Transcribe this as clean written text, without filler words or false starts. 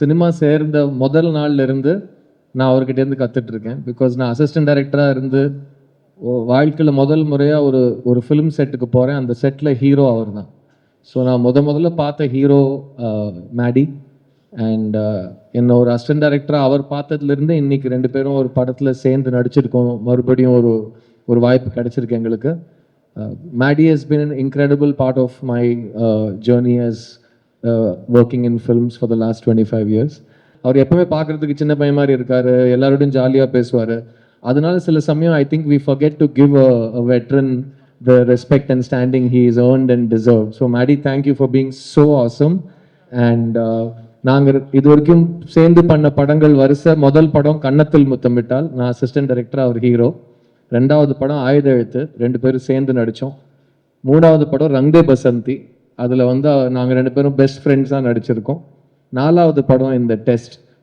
Cinema சேர்ந்த முதல் நாள்ல இருந்து நான் அவர்கிட்டேருந்து கற்றுட்டு இருக்கேன். பிகாஸ் நான் அசிஸ்டன்ட் டைரக்டராக இருந்து வாழ்க்கையில் முதல் முறையாக ஒரு ஃபிலிம் செட்டுக்கு போகிறேன். அந்த செட்டில் ஹீரோ அவர் தான். ஸோ நான் முதல்ல பார்த்த ஹீரோ மேடி. அண்ட் என்ன ஒரு அசிஸ்டன்ட் டைரக்டராக அவர் பார்த்ததுலேருந்து இன்னைக்கு ரெண்டு பேரும் ஒரு படத்தில் சேர்ந்து நடிச்சிருக்கோம். மறுபடியும் ஒரு வாய்ப்பு கிடைச்சிருக்கு எங்களுக்கு. Maddy has been an incredible part of my journey as working in films for the last 25 years. அவர் எப்பவுமே பார்க்கறதுக்கு சின்ன பையன் மாதிரி இருக்காரு, எல்லாரோடையும் ஜாலியாக பேசுவார். அதனால சில சமயம் I think we forget to give a veteran the respect and standing he is earned and deserved. So Maddie, thank you for being so awesome. And நாங்கள் இது வரைக்கும் சேர்ந்து பண்ண படங்கள் வரிசை முதல் படம் கன்னத்தில் முத்தமிட்டால், நான் அசிஸ்டன்ட் டைரக்டர், அவர் ஹீரோ. ரெண்டாவது படம் ஆயுத எழுத்து, ரெண்டு பேரும் சேர்ந்து நடித்தோம். மூணாவது படம் ரங்தே பசந்தி, அதில் வந்து நாங்கள் ரெண்டு பேரும் பெஸ்ட் ஃப்ரெண்ட்ஸாக நடிச்சிருக்கோம். நாலாவது படம் இந்த டெஸ்ட்.